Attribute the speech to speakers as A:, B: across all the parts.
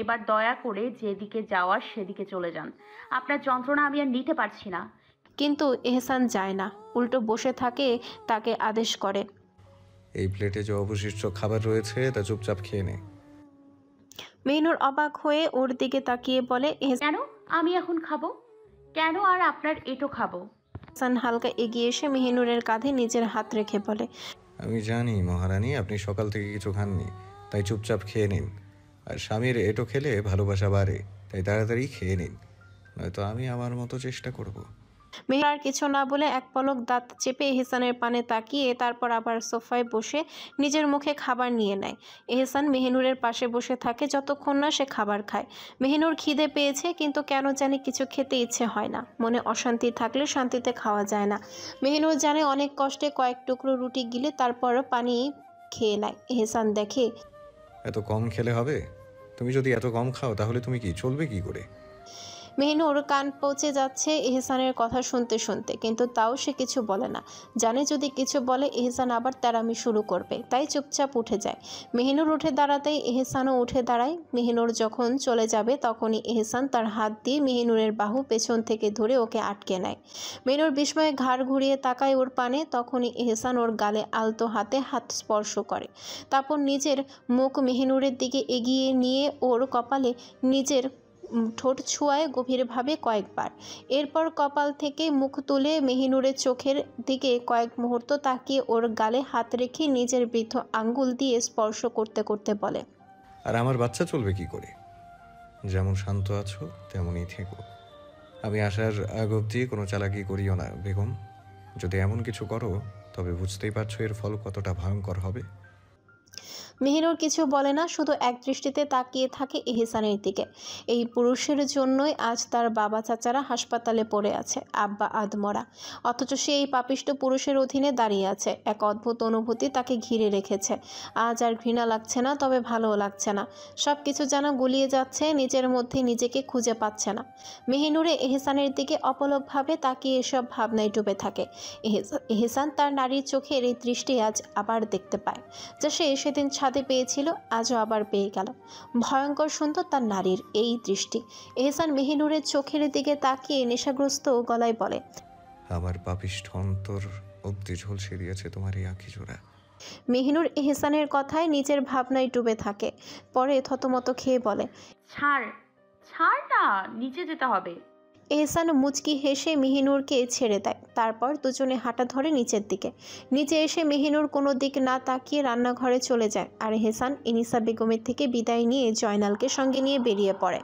A: এবার দয়া করে যেদিকে যাওয়ার সেদিকে চলে যান। আপনার যন্ত্রণা আমি আর নিতে পারছি না।
B: কিন্তু এহসান যায় না, উল্টো বসে থাকে, তাকে আদেশ করে।
C: এই প্লেটে যে অবশিষ্ট খাবার রয়েছে তা চুপচাপ খেয়ে নে।
B: মেহনুর অবাক হয়ে ওর দিকে তাকিয়ে বলে।
A: কেন আমি এখন খাবো? কেন আর আপনার এটো খাবো?
B: এহসান হালকা এগিয়ে এসে মেহনুরের কাঁধে নিজের হাত রেখে বলে।
C: আমি জানি মহারানী আপনি সকাল থেকে কিছু খাননি, তাই চুপচাপ খেয়ে নিন। আর স্বামীর এটো খেলে ভালোবাসা বাড়ে, তাই তাড়াতাড়ি খেয়ে নিন, নয়তো আমি আমার মতো চেষ্টা করব।
B: মেহনুর আর কিছু না বলে এক পলক দাঁত চেপে এহসানের পানে তাকিয়ে তারপর আবার সোফায় বসে নিজের মুখে খাবার নিয়ে নেয়। এহসান মেহনুরের পাশে বসে থাকে যতক্ষণ না সে খাবার খায়। মেহনুর খিদে পেয়েছে, কিন্তু কেন জানি কিছু খেতে ইচ্ছে হয় না। মনে অশান্তি থাকলে শান্তিতে খাওয়া যায় না। মেহনুর জানে অনেক কষ্টে কয়েক টুকরো রুটি গিলে তারপরও পানি খেয়ে নেয়। এহসান দেখে
C: এত কম খেলে হবে? তুমি যদি এত কম খাও তাহলে তুমি কি চলবে কি করে?
B: মেহনুর কান পৌঁছে যাচ্ছে এহসানের কথা শুনতে শুনতে, কিন্তু তাও সে কিছু বলে না। জানে যদি কিছু বলে এহসান আবার তেরামি শুরু করবে, তাই চুপচাপ উঠে যায়। মেহনুর উঠে দাঁড়াতেই এহসানও উঠে দাঁড়ায়। মেহনুর যখন চলে যাবে তখনই এহসান তার হাত দিয়ে মেহনুরের বাহু পেছন থেকে ধরে ওকে আটকে নেয়। মেহনুর বিস্ময়ে ঘাড় ঘুরিয়ে তাকায় ওর পানে, তখনই এহসান ওর গালে আলতো হাতে হাত স্পর্শ করে। তারপর নিজের মুখ মেহনুরের দিকে এগিয়ে নিয়ে ওর কপালে নিজের ঠোঁট ছোঁয়ায় গভীরভাবে কয়েকবার। এরপর কপাল থেকে মুখ তুলে মেহিনুরের চোখের দিকে কয়েক মুহূর্ত তাকিয়ে ওর গালে হাত রেখে নিজের বৃদ্ধ আঙ্গুল দিয়ে স্পর্শ করতে করতে বলে।
C: আর আমার বাচ্চা চলবে কি করে? যেমন শান্ত আছো তেমনই থেকো। আমি আসার আগ অবধি কোনো চালাকি করিও না বেগম। যদি এমন কিছু করো তবে বুঝতেই পারছো এর ফল কতটা ভয়ঙ্কর হবে।
B: মেহিনুর কিছু বলে না, শুধু এক দৃষ্টিতে তাকিয়ে থাকে এহসানের দিকে। এই পুরুষের জন্যই আজ তার বাবা চাচারা হাসপাতালে পড়ে আছে, আব্বা আধমরা, অথচ সে এই পাপিষ্ট পুরুষের অধীনে দাঁড়িয়ে আছে। এক অদ্ভুত অনুভূতি তাকে ঘিরে রেখেছে। আজ আর ঘৃণা লাগছে না, তবে ভালোও লাগছে না। সব কিছু যেন গুলিয়ে যাচ্ছে, নিজের মধ্যে নিজেকে খুঁজে পাচ্ছে না। মেহিনুরে এহসানের দিকে অপলকভাবে তাকিয়ে এসব ভাবনায় ডুবে থাকে। এহসান তার নারীর চোখের এই দৃষ্টি আজ আবার দেখতে পায়, যা সে সেদিন ছাদে পেয়েছিল, আজও আবার পেয়ে গেল। ভয়ঙ্কর সুন্দর তার নারীর এই দৃষ্টি। এহসান মেহিনুরের চোখের দিকে তাকিয়ে নেশাগ্রস্ত গলায় বলে।
C: আমার পাপিষ্ঠ অন্তর অব্দি ঝলসে দিয়েছে তোমার এই আঁখি জোড়া।
B: মেহিনুর এহসানের কথায় নিজের ভাবনায় ডুবে থাকে, পরে থতমত খেয়ে বলে।
A: ছাড়, ছাড় না, নিচে যেতে হবে।
B: এহসান মুচকি হেসে মেহিনুরকে ছেড়ে দেয়। তারপর দুজনে হাঁটা ধরে নিচের দিকে। নিচে এসে মেহিনুর কোনো দিক না তাকিয়ে রান্নাঘরে চলে যায়, আর এহসান এনিসা বেগমের থেকে বিদায় নিয়ে জয়নালকে সঙ্গে নিয়ে বেরিয়ে পড়ে।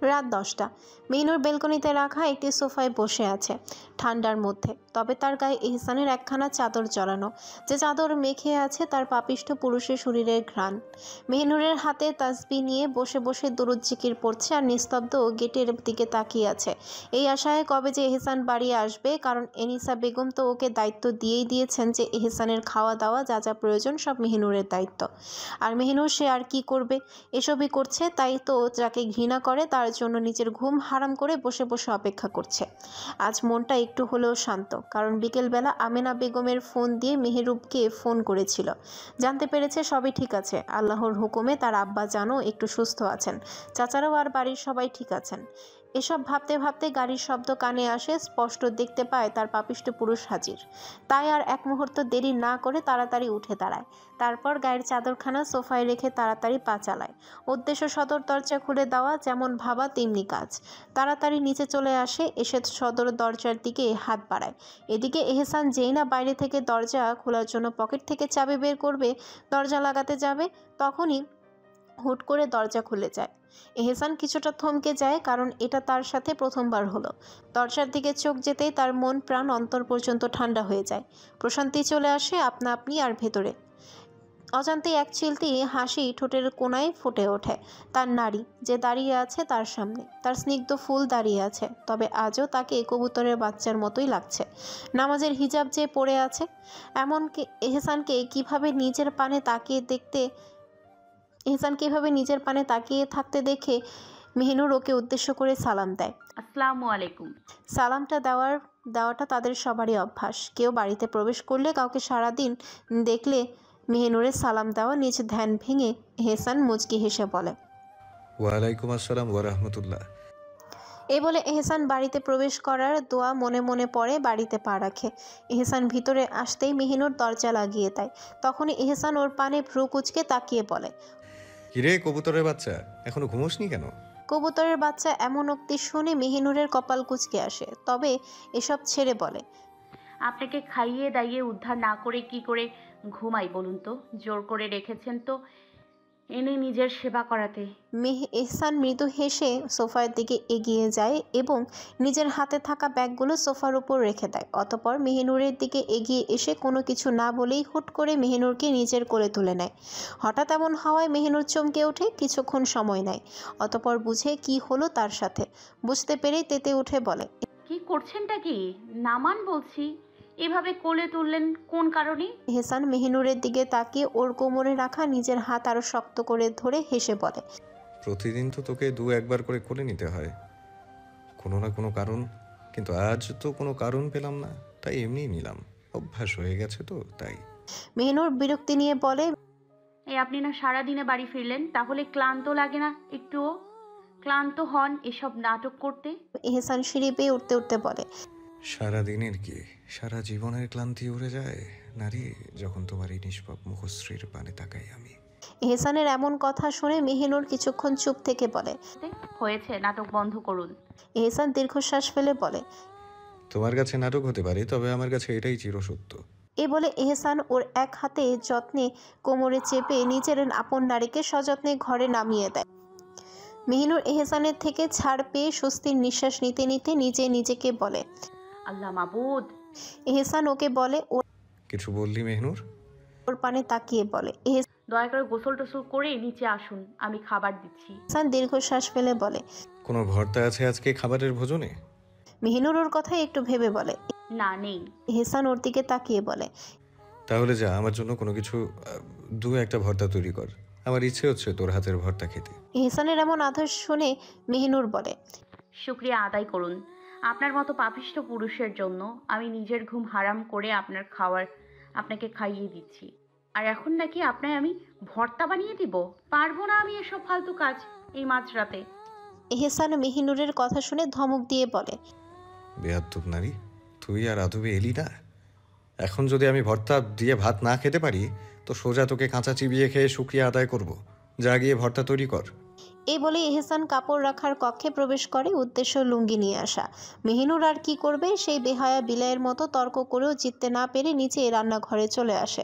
B: রাত 10টা। মেহিনুর বেলকনিতে রাখা একটি সোফায় বসে আছে ঠান্ডার মধ্যে, তবে তার গায়ে এহসানের একখানা চাদর জড়ানো, যে চাদর মেখে আছে তার পাপিষ্ঠ পুরুষের শরীরের ঘ্রাণ। মেহিনুরের হাতে তাসবিহ নিয়ে বসে বসে দুরূদ জিকির পড়ছে আর নিস্তব্ধ গেটের দিকে তাকিয়ে আছে, এই আশায় কবে যে এহসান বাড়ি আসবে, কারণ এনিসা বেগম তো ওকে দায়িত্ব দিয়েই দিয়েছেন যে এহসানের খাওয়া দাওয়া যা যা প্রয়োজন সব মেহিনুরের দায়িত্ব। আর মেহিনুর সে আর কি করবে, এসবই করছে, তাই তো যাকে ঘৃণা করে তার জন্য নিজের ঘুম হারাম করে বসে বসে অপেক্ষা করছে। আজ মনটা একটু হলেও শান্ত, কারণ বিকেলবেলা আমেনা বেগমের ফোন দিয়ে মেহেরুবকে ফোন করেছিল। জানতে পেরেছে সবই ঠিক আছে, আল্লাহর হুকুমে তার আব্বা জানও একটু সুস্থ আছেন, চাচারাও আর বাড়ির সবাই ঠিক আছেন। এসব ভাবতে ভাবতে গাড়ির শব্দ কানে আসে, স্পষ্ট দেখতে পায় তার পাপিষ্ট পুরুষ হাজির। তাই আর এক মুহূর্ত দেরি না করে তাড়াতাড়ি উঠে দাঁড়ায়। তারপর গায়ের চাদরখানা সোফায় রেখে তাড়াতাড়ি পা চালায়। উদ্দেশ্য সদর দরজা খুলে দেওয়া, যেমন ভাবা তেমনি কাজ। তাড়াতাড়ি নিচে চলে আসে, এসে সদর দরজার দিকে হাত বাড়ায়। এদিকে এহসান যেই না বাইরে থেকে দরজা খোলার জন্য পকেট থেকে চাবি বের করবে, দরজা লাগাতে যাবে, তখনই হুট করে দরজা খুলে যায়। এহসান কিছুটা থমকে যায়, কারণ এটা তার সাথে প্রথমবার হলো। দরজার দিকে চোখ যেতেই তার মন প্রাণ অন্তর পর্যন্ত ঠান্ডা হয়ে যায়। প্রশান্তি চলে আসে আপনা আপনি, আর ভেতরে অজান্তে এক চিলতি হাসি ঠোঁটের কোণায় ফুটে ওঠে। তার নারী যে দাঁড়িয়ে আছে তার সামনে, তার স্নিগ্ধ ফুল দাঁড়িয়ে আছে, তবে আজও তাকে কবুতরের বাচ্চার মতোই লাগছে। নামাজের হিজাব যে পড়ে আছে, এমনকি এহসানকে এভাবে নিজের পানে তাকিয়ে থাকতে দেখে মেহনুর ওকে উদ্দেশ্য করে সালাম দেয়।
A: আসসালামু আলাইকুম।
B: সালামটা দেওয়াটা তাদের সবারই অভ্যাস। কেউ বাড়িতে প্রবেশ করলে, কাউকে সারাদিন দেখলে মেহনুরের সালাম দেওয়া নিজ ধ্যান ভেঙে এহসান মুচকি হেসে বলে।
C: ওয়ালাইকুম আসসালাম ওয়া রাহমাতুল্লাহ।
B: এ বলে এহসান বাড়িতে প্রবেশ করার দোয়া মনে মনে পড়ে বাড়িতে পা রাখে। এহসান ভিতরে আসতেই মেহিনুর দরজা লাগিয়ে দেয়। তখনই এহসান ওর পানে ভ্রু কুঁচকে তাকিয়ে বলে,
C: কিরে কবুতরের বাচ্চা, এখনো ঘুমোসনি কেন?
B: কবুতরের বাচ্চা এমন উক্তি শুনে মেহিনুরের কপাল কুঁচকে আসে, তবে এসব ছেড়ে বলে,
A: আপনাকে খাইয়ে দাইয়ে উদ্ধার না করে কি করে ঘুমাই বলুন তো? জোর করে রেখেছেন তো এনে নিজের সেবা করাতে।
B: এহসান মৃদু হেসে সোফার দিকে এগিয়ে যায় এবং নিজের হাতে থাকা ব্যাগগুলো সোফার উপর রেখে দেয়। অতঃপর মেহিনুরের দিকে এগিয়ে এসে কোনো কিছু না বলেই হুট করে মেহিনুরকে নিজের কোলে তুলে নেয়। হঠাৎ এমন হওয়ায় মেহিনুর চমকে ওঠে, কিছুক্ষণ সময় নেয়, অতঃপর বুঝে কি হলো তার সাথে। বুঝতে পেরেই তেতে উঠে বলে,
A: কি করছেনটা কি? নামান বলছি। এভাবে কোলে তুললেন কোন কারণে?
B: এহসান মেহিনুরের দিকে তাকিয়ে ওর কোমরে রাখা নিজের হাত আরো শক্ত করে ধরে হেসে বলে,
C: প্রতিদিন তো তোকে দু একবার করে কোলে নিতে হয়, কোনো না কোনো কারণ, কিন্তু আজ তো কোনো কারণ পেলাম না, তাই এমনিই নিলাম। অভ্যাস হয়ে গেছে তো তাই।
B: মেহিনুর বিরক্তি নিয়ে বলে,
A: এই আপনি না সারাদিনে বাড়ি ফিরলেন, তাহলে ক্লান্ত লাগে না একটুও? ক্লান্ত হন এসব নাটক করতে?
B: এহসান সিঁড়ি বেয়ে উঠতে উঠতে বলে,
C: সারা দিনের কি, সারা জীবনের ক্লান্তি উড়ে যায় নারী যখন তোমার এই নিষ্পাপ মুখশ্রীর পানে তাকাই আমি।
B: এহসানের এমন কথা শুনে মেহিনুর কিছুক্ষণ চুপ থেকে বলে,
A: হয়েছে, নাটক বন্ধ করুন।
B: এহসান দীর্ঘশ্বাস ফেলে বলে,
C: তোমার কাছে নাটক হতে পারে, তবে আমার কাছে এটাই চিরসত্য।
B: এ বলে এহসান ওর এক হাতে যত্নে কোমরে চেপে নিজের আপন নারীকে সযত্নে ঘরে নামিয়ে দেয়। মেহিনুর এহসানের থেকে ছাড় পেয়ে স্বস্তির নিঃশ্বাস নিতে নিতে নিজে নিজেকে বলে,
A: আল্লাহ মাবুদ।
B: এহসান ওকে বলে,
C: কিছু বললি মেহনুর?
B: ওর পানে তাকিয়ে বলে।
A: দয়া করে গোসল টোসল করে নিচে আসুন, আমি খাবার দিচ্ছি।
B: এহসান দীর্ঘশ্বাস ফেলে বলে,
C: কোনো ভর্তা আছে আজকে খাবারের ভোজনে?
B: মেহিনুর ওর কথাই একটু ভেবে বলে।
A: না, নেই।
B: এহসান ওর দিকে তাকিয়ে বলে,
C: তাহলে যা, আমার জন্য কোনো কিছু দু একটা ভর্তা তৈরি কর, আমার ইচ্ছে হচ্ছে তোর হাতের ভর্তা খেতে।
B: এহসানের এমন আদেশ শুনে মেহিনুর বলে,
A: শুকরিয়া আদায় করুন। আপনার মতো পাপিষ্ঠ পুরুষের জন্য আমি নিজের ঘুম হারাম করে আপনার খাবার আপনাকে খাইয়ে দিচ্ছি, আর এখন নাকি আপনায় আমি ভর্তা বানিয়ে দিব? পারবো না আমি এসব ফালতু কাজ এই মাঝরাতে।
B: এহসান মেহিনুরের কথা শুনে ধমক দিয়ে বলে,
C: বেয়াদ্দুব নারী, তুই আর আদবে এলি না? এখন যদি আমি ভর্তা দিয়ে ভাত না খেতে পারি তো সোজা তোকে কাঁচা চিবিয়ে খেয়ে শুকরিয়া আদায় করব। যা গিয়ে ভর্তা তৈরি কর।
B: এই বলে এহসান কাপড় রাখার কক্ষে প্রবেশ করে, উদ্দেশ্য লুঙ্গি নিয়ে আসা। মেহিনুর আর কি করবে, সেই বেহায়া বিলাইয়ের মতো তর্ক করেও জিততে না পেরে নিচে রান্নাঘরে চলে আসে।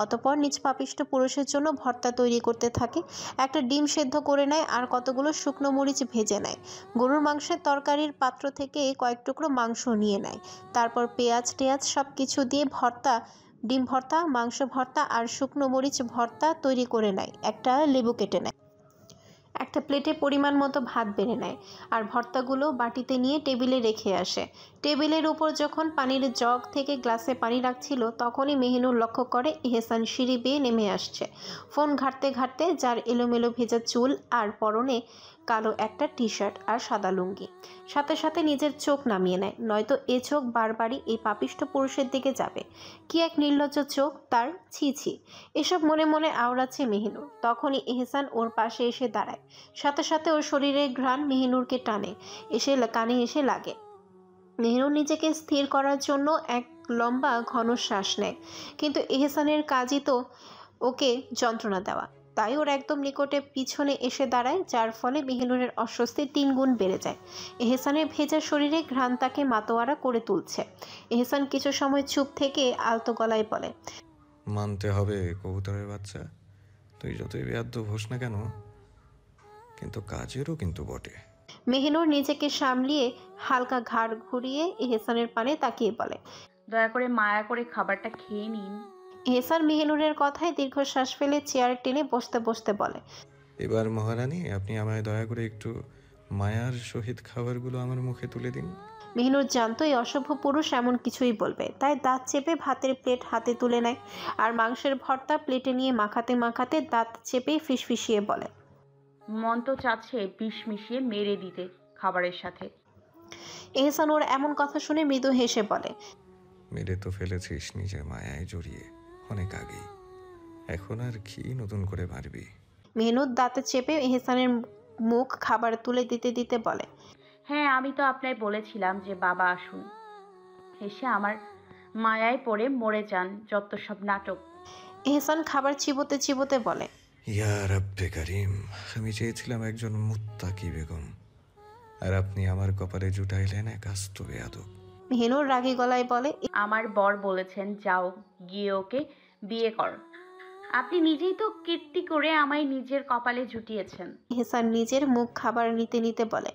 B: অতঃপর নিজ পাপিষ্ট পুরুষের জন্য ভর্তা তৈরি করতে থাকে। একটা ডিম সেদ্ধ করে নেয় আর কতগুলো শুকনো মরিচ ভেজে নেয়। গরুর মাংসের তরকারির পাত্র থেকে কয়েক টুকরো মাংস নিয়ে নেয়। তারপর পেঁয়াজ টেয়াজ সব কিছু দিয়ে ভর্তা, ডিম ভর্তা, মাংস ভর্তা আর শুকনো মরিচ ভর্তা তৈরি করে নেয়। একটা লেবু কেটে নেয়, একটা প্লেটে পরিমাণ মতো ভাত বেড়ে নেয় আর ভর্তাগুলো বাটিতে নিয়ে টেবিলে রেখে আসে। টেবিলের উপর যখন পানির জগ থেকে গ্লাসে পানি রাখছিল তখনই মেহিনুর লক্ষ্য করে এহসান সিঁড়ি বেয়ে নেমে আসছে। ফোন ঘাঁটতে ঘাঁটতে, যার এলোমেলো ভেজা চুল আর পরনে কালো একটা টি শার্ট আর সাদা লুঙ্গি। সাথে সাথে নিজের চোখ নামিয়ে নেয়, নয়তো এ চোখ বারবারই এই পাপিষ্ট পুরুষের দিকে যাবে। কি এক নির্লজ্জ চোখ তার, ছি ছি। এসব মনে মনে আওড়াচ্ছে মেহিনুর। তখনই এহসান ওর পাশে এসে দাঁড়ায়। সাথে সাথে ওর শরীরের ঘ্রাণ মেহিনুরকে টানে, কানে এসে লাগে। মেহিনুর নিজেকে স্থির করার জন্য এক লম্বা ঘন শ্বাস নেয়, কিন্তু এহসানের কাজই তো ওকে যন্ত্রণা দেওয়া। তাই ওর একদম নিকটে পিছনে এসে দাঁড়ায়, যার ফলে মেহিনুরের অস্বস্তি 3 গুণ বেড়ে যায়। এহসানের ভেজা শরীরে ঘ্রাণ তাকে মাতোয়ারা করে তুলছে। এহসান কিছু সময় চুপ থেকে আলতো গলায় বলে,
C: মানতে হবে কবুতরের বাচ্চা, তুই যতই বেয়াদ্দুব হোস না কেন, কিন্তু কাজেরও কিন্তু বটে।
B: মেহিনুর নিজেকে সামলিয়ে হালকা ঘাড় ঘুরিয়ে এহসানের পানে তাকিয়ে বলে,
A: দয়া করে মায়া করে খাবারটা খেয়ে নিন।
B: এহসান মেহিনুরের কথায় দীর্ঘশ্বাস ফেলে চেয়ার টেনে বসতে বসতে বলে,
C: এবার মহারানী, আপনি আমায় দয়া করে একটু মায়ার সহিত খাবারগুলো আমার মুখে তুলে দিন।
B: মেহিনুর জানতো এই অসভ্য পুরুষ এমন কিছুই বলবে, তাই দাঁত চেপে ভাতের প্লেট হাতে তুলে নেয় আর মাংসের ভর্তা প্লেটে নিয়ে মাখাতে মাখাতে দাঁত চেপে ফিসফিসিয়ে বলে,
A: মন তো চাচ্ছে বিষ মিশিয়ে মেরে দিতে খাবারের সাথে।
B: এহসান ওর এমন কথা শুনে মৃদু হেসে বলে,
C: মেরে তো ফেলেছিস নিজের মায়ায় জড়িয়ে অনেক আগেই, এখন আর কি নতুন করে মারবি?
B: মেহনুর দাঁতে চেপে এহসানের মুখ খাবার তুলে দিতে দিতে বলে,
A: হ্যাঁ, আমি তো আপনায় বলেছিলাম যে বাবা আসুন, এসে আমার মায়ায় পড়ে মরে যান, যত সব নাটক।
B: এহসান খাবার চিবোতে চিবোতে বলে,
C: ইয়া রাব্বে কারিম, আমি চেয়েছিলাম একজন মুত্তাকি বেগম, আর আপনি আমার কপালে জুটাইলেন এক আস্ত বেয়াদব।
B: মেহিনুর রাগী গলায় বলে,
A: আমার বর বলেছেন যাও গিয়ে ওকে বিয়ে কর। আপনি নিজেই তো কীর্তি করে আমায় নিজের কপালে জুটিয়েছেন।
B: এহসান নিজের মুখ খাবার নিতে নিতে বলে,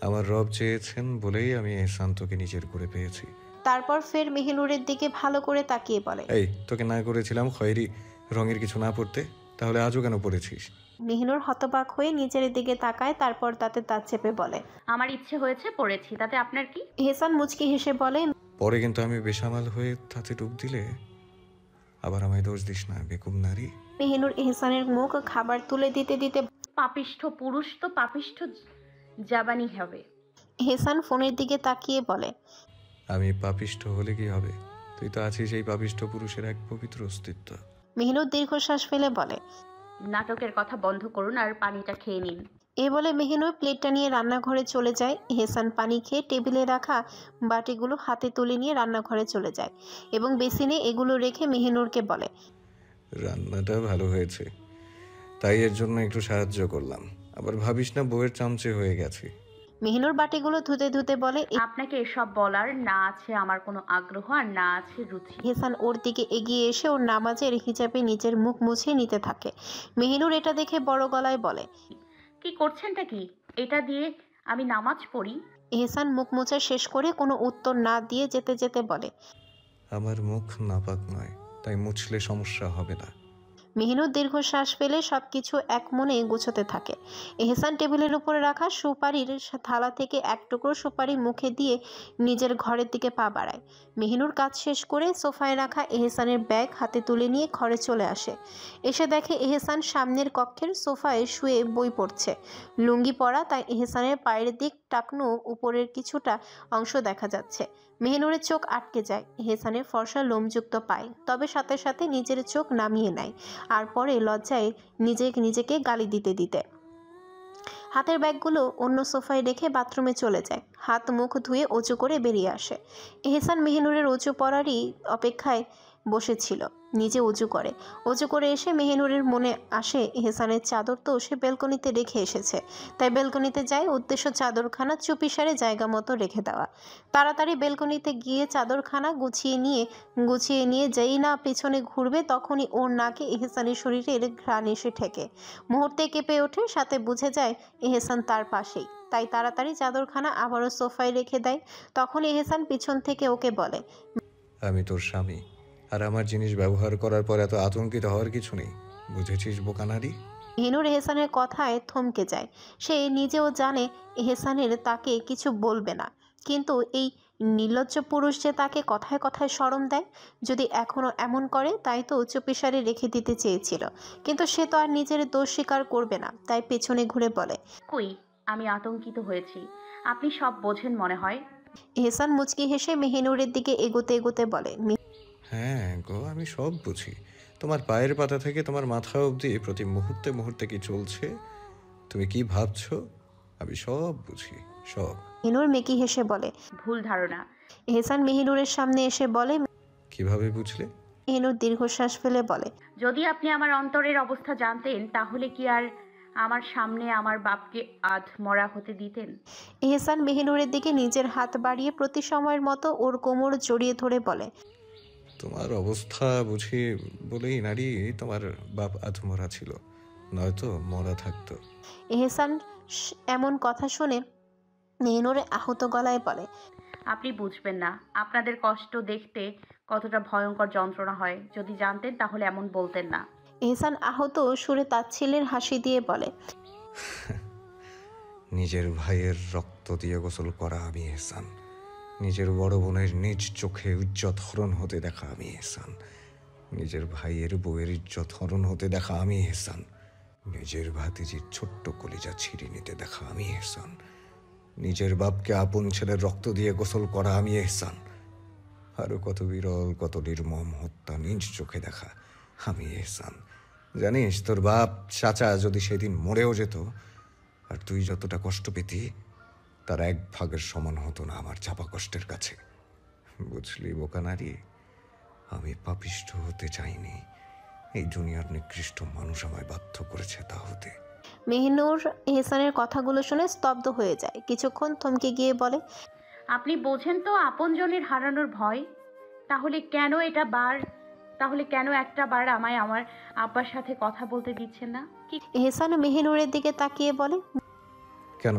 C: আমার রব চেয়েছেন বলেই আমি শান্তকে নিজের করে পেয়েছি।
B: তারপর ফের মেহিনুরের দিকে ভালো করে তাকিয়ে বলে,
C: এই তোকে না করেছিলাম খয়েরি রঙের কিছু না পড়তে, তাহলে আজও কেন পড়েছিস?
B: মেহিনুর হতবাক হয়ে নিজের দিকে তাকায়, তারপর তাতে দাঁত চেপে বলে,
A: আমার ইচ্ছে হয়েছে পড়েছি, তাতে আপনার কি?
B: এহসান মুচকি হেসে বলে,
C: পরে কিন্তু আমি বেসামাল হয়ে তাতে ডুব দিলে আবার আমায় দোষ দিস না বেকুব নারী।
B: মেহিনুর এহসানের মুখ খাবার তুলে দিতে দিতে
A: পাপিষ্ঠ পুরুষ তো পাপিষ্ঠ জাবানি হবে।
B: এহসান ফোনের দিকে তাকিয়ে বলে,
C: আমি পাপিষ্ঠ হলে কি হবে? তুই তো আছিস এই পাপিষ্ঠ পুরুষের এক পবিত্র অস্তিত্ব।
B: মেহিনুর দীর্ঘশ্বাস ফেলে বলে,
A: নাটকের কথা বন্ধ করুন আর পানিটা খেয়ে নিন।
B: এ বলে মেহিনুর প্লেটটা নিয়ে রান্নাঘরে চলে যায়। এহসান পানি খেয়ে টেবিলে রাখা বাটিগুলো হাতে তুলে নিয়ে রান্নাঘরে চলে যায় এবং বেসিনে এগুলো রেখে মেহিনুরকে বলে,
C: রান্নাটা ভালো হয়েছে, তাই এর জন্য একটু সাহায্য করলাম। আবার ভাবিস না বউয়ের চামচে হয়ে গেছে।
B: মেহিনুর বাটিগুলো ধুতে ধুতে বলে,
A: আপনাকে এসব বলার না আছে আমার কোনো আগ্রহ আর না আছে রুচি।
B: এহসান ওর দিকে এগিয়ে এসে ওর নামাজের হিজাবে নিজের মুখ মুছে নিতে থাকে। মেহিনুর এটা দেখে বড় গলায় বলে,
A: কি করছেনটা কি? এটা দিয়ে আমি নামাজ পড়ি?
B: এহসান মুখ মোছা শেষ করে কোনো উত্তর না দিয়ে যেতে যেতে বলে,
C: আমার মুখ নাপাক নয়, তাই মুছলে সমস্যা হবে না।
B: মেহিনুর দীর্ঘশ্বাস ফেলে সবকিছু এক মনে গুছোতে থাকে। এহসান টেবিলের উপরে রাখা সুপারির থালা থেকে এক টুকরো সুপারি মুখে দিয়ে নিজের ঘরের দিকে পা বাড়ায়। মেহিনুর কাজ শেষ করে সোফায় রাখা এহসানের ব্যাগ হাতে তুলে নিয়ে ঘরে চলে আসে। এসে দেখে এহসান সামনের কক্ষের সোফায় শুয়ে বই পড়ছে। লুঙ্গি পরা, তাই এহসানের পায়ের দিক টাকনু উপরের কিছুটা অংশ দেখা যাচ্ছে। মেহিনুরের চোখ আটকে যায় এহসানের ফর্সা লোমযুক্ত পায়, তবে সাথে সাথে নিজের চোখ নামিয়ে নেয় আর পরে লজ্জায় নিজেকে গালি দিতে দিতে হাতের ব্যাগগুলো অন্য সোফায় রেখে বাথরুমে চলে যায়। হাত মুখ ধুয়ে অজু করে বেরিয়ে আসে। এহসান মেহিনুরের অজু পড়ারই অপেক্ষায় বসেছিল। নিজে অজু করে এসে মেহিনুরের মনে আসে এহসানের চাদর তো সে বেলকনিতে রেখে এসেছে, তাই বেলকনিতে যায়। উদ্দেশ্য চাদরখানা চুপিসারে জায়গা মতো রেখে দেওয়া। তাড়াতাড়ি বেলকনিতে গিয়ে চাদরখানা গুছিয়ে নিয়ে যেই না পেছনে ঘুরবে তখনই ওর নাকে এহসানের শরীরের ঘ্রাণ এসে ঠেকে। মুহূর্তে কেঁপে ওঠে, সাথে বুঝে যায় এহসান তার পাশেই, তাই তাড়াতাড়ি চাদরখানা আবারও সোফায় রেখে দেয়। তখন এহসান পিছন থেকে ওকে বলে,
C: আমি তোর স্বামী, আর আমার জিনিস ব্যবহার করার পর এত আতঙ্কিত হওয়ার কিছু নেই, বুঝেছিস বোকা নারী?
B: মেহিনুর এহসানের কথায় থমকে যায়। সে নিজেও জানে এহসানের তাকে কিছু বলবে না, কিন্তু এই নির্লজ্জ পুরুষ যে তাকে কথায় কথায় শরম দেয়, যদি এখনও এমন করে তাই তো চুপিসারে রেখে দিতে চেয়েছিল, কিন্তু সে তো আর নিজের দোষ স্বীকার করবে না, তাই পেছনে ঘুরে বলে,
A: কই, আমি আতঙ্কিত হয়েছি, আপনি সব বোঝেন মনে হয়।
B: এহসান মুচকি হেসে মেহিনুরের দিকে এগোতে এগোতে বলে,
C: হ্যাঁ গো, আমি সব বুঝি। তোমার পায়ের পাতা থেকে তোমার মাথা অবধি প্রতি মুহূর্তে মুহূর্তে কি চলছে, তুমি কি ভাবছো, আমি সব বুঝি, সব।
B: মেহিনুর মেকি হেসে বলে,
A: ভুল ধারণা।
B: এহসান মেহিনুরের সামনে এসে বলে,
C: কিভাবে বুঝলে?
B: মেহিনুর দীর্ঘশ্বাস ফেলে বলে,
A: যদি আপনি আমার অন্তরের অবস্থা জানতেন তাহলে কি আর আমার সামনে আমার বাপকে আধমরা হতে দিতেন?
B: এহসান মেহিনুরের দিকে নিজের হাত বাড়িয়ে প্রতি সময়ের মতো ওর কোমর জড়িয়ে ধরে বলে,
C: তোমার অবস্থা বুঝি বলেই নারী তোমার বাপ আধমরা ছিল, নয়তো মরা থাকতো।
B: এহসান এমন কথা শুনে মেহিনুরে আহত গলায় বলে,
A: আপনি বুঝবেন না, আপনাদের কষ্ট দেখতে কতটা ভয়ঙ্কর যন্ত্রণা হয়, যদি জানতেন তাহলে এমন বলতেন না।
B: এহসান আহত সুরে তাচ্ছিল্যের হাসি দিয়ে বলে,
C: নিজের ভাইয়ের রক্ত দিয়ে গোসল করা আমি এহসান, নিজের বড় বোনের নিজ চোখে ইজ্জত হরণ হতে দেখা আমি এহসান, নিজের ভাইয়ের বউয়ের ইজ্জত হরণ হতে দেখা আমি এহসান, নিজের ভাতিজির ছোট্ট কলিজা ছিঁড়ে নিতে দেখা আমি এহসান, নিজের বাপকে আপন ছেলের রক্ত দিয়ে গোসল করা আমি এহসান, আরো কত বিরল কত নির্মম হত্যা নিজ চোখে দেখা আমি এহসান। জানিস তোর বাপ চাচা যদি সেদিন মরেও যেত, আর তুই যতটা কষ্ট পেতি তার 1/ভাগের সমান হতো না আমার চাপা কষ্টের কাছে। বুঝলি বোকা নারী, আমি পাপিষ্ঠ হতে চাইনি। এই দুনিয়ার নিকৃষ্ট মানুষ আমায় বাধ্য করেছে তা হতে।
B: মেহিনুর এহসানের কথাগুলো শুনে স্তব্ধ হয়ে যায়। কিছুক্ষণ থমকে গিয়ে বলে,
A: আপনি বোঝেন তো আপনজনের হারানোর ভয়? তাহলে কেন একটা বার আমায় আমার আব্বার সাথে কথা বলতে দিচ্ছেন না? কি
B: এহসান মেহিনুরের দিকে তাকিয়ে বলে।
C: কেন,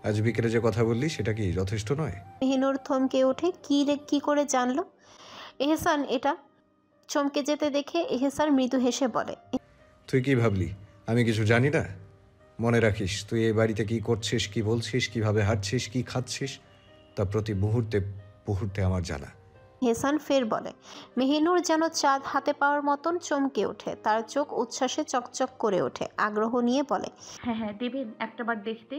C: আজ বিকেলে যে কথা বললি সেটা কি যথেষ্ট নয়?
B: মেহিনুর থমকে ওঠে। কি করে জানলো? এহসান এটা চমকে যেতে দেখে এহসান মৃদু হেসে বলে,
C: তুই কি ভাবলি আমি কিছু জানি না? মনে রাখিস, তুই এই বাড়িতে কি করছিস, কি বলছিস, কিভাবে হাঁটছিস, কি খাচ্ছিস, তা প্রতি মুহূর্তে মুহূর্তে আমার জানা।
B: এহসান ফের বলে। মেহিনুর যেন চাঁদ হাতে পাওয়ার মতন চমকে ওঠে। তার চোখ উচ্ছ্বাসে চকচক করে ওঠে। আগ্রহ নিয়ে বলে,
A: হ্যাঁ হ্যাঁ, দেবেন একটাবার দেখতে?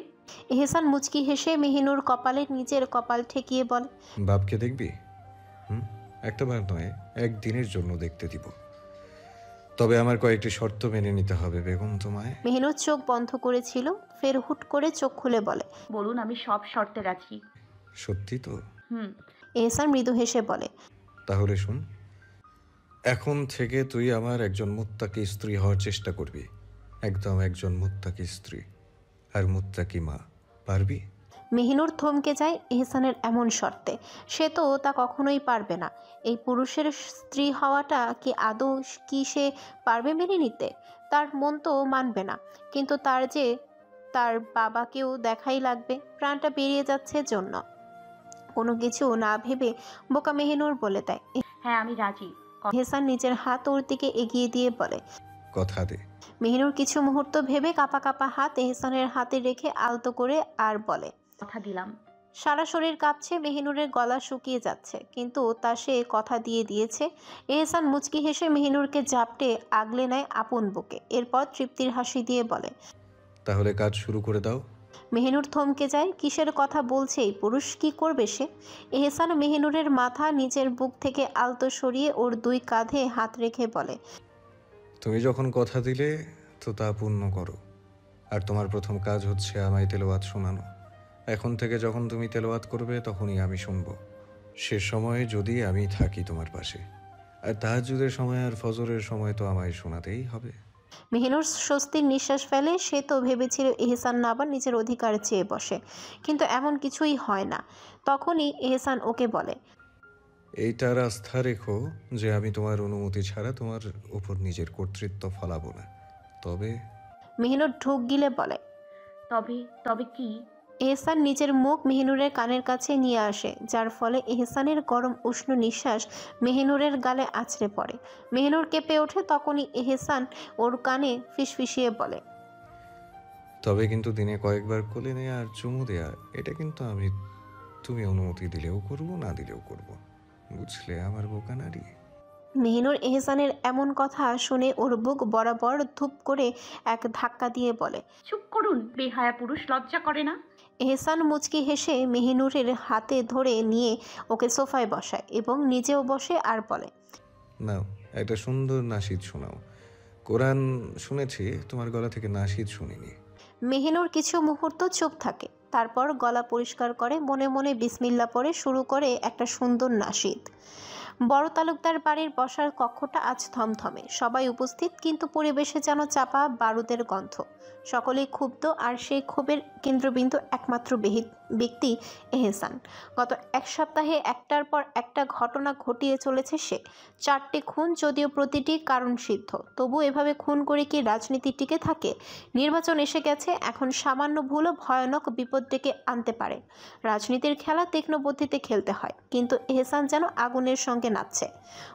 B: এহসান মুচকি হেসে মেহিনুর কপালে নিজের কপাল ঠেকিয়ে বলে,
C: বাপকে দেখবি? একটা বার নয়, একদিনের জন্য দেখতে দিব। তবে আমার কয়েকটি শর্ত মেনে নিতে হবে বেগম তোমায়।
B: মেহিনুর চোখ বন্ধ করেছিল, ফের হুট করে চোখ খুলে বলে,
A: বলুন, আমি সব শর্তে রাজি।
C: সত্যি তো?
A: হুম।
B: এহসান মৃদু হেসে বলে,
C: তাহলে শুন, এখন থেকে তুই আমার একজন মুত্তাকি স্ত্রী হওয়ার চেষ্টা করবি। একদম একজন মুত্তাকি স্ত্রী আর মুত্তাকি মা। পারবি?
B: মেহিনুর থমকে যায় এহসানের এমন শর্তে। সে তো তা কখনোই পারবে না। এই পুরুষের স্ত্রী হওয়াটা কি আদৌ কি সে পারবে মেনে নিতে? তার মন তো মানবে না, কিন্তু তার বাবাকেও দেখাই লাগবে। প্রাণটা বেরিয়ে যাচ্ছে জন্য কোনো কিছু না ভেবে বোকা মেহিনুর বলে দেয়।
A: হ্যাঁ, আমি রাজি।
B: এহসান নিজের হাত ওর দিকে এগিয়ে দিয়ে বলে,
C: কথা দে।
B: মেহিনুর কিছু মুহূর্ত ভেবে কাঁপা কাঁপা হাত এহসানের হাতে রেখে আলতো করে আর বলে,
A: কথা দিলাম।
B: সারা শরীর কাঁপছে, মেহিনুরের গলা শুকিয়ে যাচ্ছে, কিন্তু তা সে কথা দিয়ে দিয়েছে। এহসান মুচকি হেসে মেহিনুরকে জাপটে আগলে নেয় আপন বুকে। এরপর তৃপ্তির হাসি দিয়ে বলে,
C: তাহলে কাজ শুরু করে দাও।
B: মেহিনুর থমকে যায়। কিসের কথা বলছে এই পুরুষ? কি করবে সে? এহসান মেহিনুরের মাথা নিজের বুক থেকে আলতো সরিয়ে ওর দুই কাঁধে হাত রেখে বলে,
C: তুমি যখন কথা দিলে তো তা পূর্ণ করো। আর তোমার প্রথম কাজ হচ্ছে আমায় তেলাওয়াত শোনানো। এখন থেকে যখন তুমি তেলাওয়াত করবে তখনই আমি শুনবো। সে সময়ে যদি আমি থাকি তোমার পাশে। আর তাহাজ্জুদের সময় আর ফজরের সময় তো আমায় শোনাতেই হবে।
B: মেহিনুর স্বস্তির নিঃশ্বাস ফেলে। সে তো ভেবেছিল এহসান না আবার নিজের অধিকার চেয়ে বসে, কিন্তু এমন কিছুই হয় না। তখনই এহসান ওকে বলে,
C: এইটার আস্থা রেখো যে আমি তোমার অনুমতি ছাড়া তোমার উপর নিজের কর্তৃত্ব ফলাবো না। তবে
B: মেহিনুর ঢোক গিলে বলে,
A: তবে তবে কি?
B: এহসান নিজের মুখ মেহিনুরের কানের কাছে নিয়ে আসে, যার ফলে এহসানের গরম উষ্ণ নিঃশ্বাস মেহিনুরের গালে আছড়ে পড়ে। মেহিনুর কেঁপে ওঠে। তখনই এহসান ওর কানে ফিসফিসিয়ে বলে,
C: তবে কিন্তু দিনে কয়েকবার কোলে নেয়া আর চুমু দেয়া, এটা কিন্তু আমি তুমি অনুমতি দিলেও করব, না দিলেও করব। বুঝলে আমার বোকা নারী?
B: মেহিনুর এহসানের এমন কথা শুনে ওর বুক বরাবর ধূপ করে এক ধাক্কা দিয়ে বলে,
A: চুপ করুন, বেহায়া পুরুষ, লজ্জা করে না?
B: এহসান মুচকি হেসে মেহিনুরের হাতে ধরে নিয়ে ওকে সোফায় বসায় এবং নিজেও বসে আর বলে,
C: নাও একটা সুন্দর নাশিদ শোনাও। কোরআন শুনেছি, তোমার গলা থেকে নাশিদ শুনিনি।
B: মেহিনুর কিছু মুহূর্ত চুপ থাকে, তারপর গলা পরিষ্কার করে মনে মনে বিসমিল্লা পড়ে শুরু করে একটা সুন্দর নাশিদ। বড় তালুকদার বাড়ির বসার কক্ষটা আজ থমথমে। সবাই উপস্থিত, কিন্তু পরিবেশে যেন চাপা বারুদের গন্ধ। সকলেই ক্ষুব্ধ, আর সেই ক্ষোভের কেন্দ্রবিন্দু একমাত্র ব্যক্তি এহসান। গত এক সপ্তাহে একটার পর একটা ঘটনা ঘটিয়ে চলেছে সে। 4টে খুন, যদিও প্রতিটি কারণ সিদ্ধ, তবু এভাবে খুন করে কি রাজনীতি টিকে থাকে? নির্বাচন এসে গেছে, এখন সামান্য ভুলও ভয়ানক বিপদ ডেকে আনতে পারে। রাজনীতির খেলা তীক্ষ্ণ বুদ্ধিতে খেলতে হয়, কিন্তু এহসান যেন আগুনের সঙ্গে নাচছে।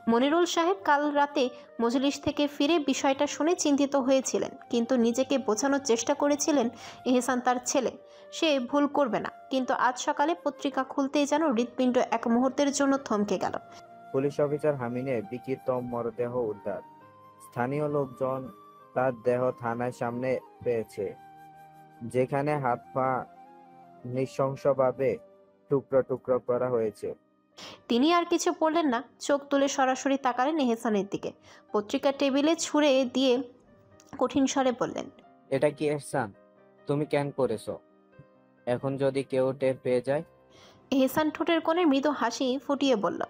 B: মনিরুল সাহেব কাল রাতে মজলিস থেকে ফিরে বিষয়টা শুনে চিন্তিত হয়েছিলেন, কিন্তু নিজেকে বোঝানোর চেষ্টা করেছিলেন এহসান তার ছেলে, সে ভুল করবে না। কিন্তু আজ সকালে পত্রিকা খুলতেই যেন হৃৎপিণ্ড এক মুহূর্তের জন্য থমকে গেল।
D: পুলিশ অফিসার হামিনের বিকৃত মরদেহ উদ্ধার। স্থানীয় লোকজন তার দেহ থানার সামনে পেয়েছে, যেখানে হাত পা নৃশংসভাবে টুকরো টুকরো করা হয়েছে।
B: তিনি আর কিছু বললেন না, চোখ তুলে সরাসরি তাকালেন এহসানের দিকে। পত্রিকা টেবিলে ছুঁড়ে দিয়ে কঠিন স্বরে বললেন,
D: এটা কি এহসান? তুমি কেন করেছো? এখন যদি কেউ টের পেয়ে যায়?
B: এহসান ঠোঁটের কোণে মৃদু হাসি ফুটিয়ে বলল,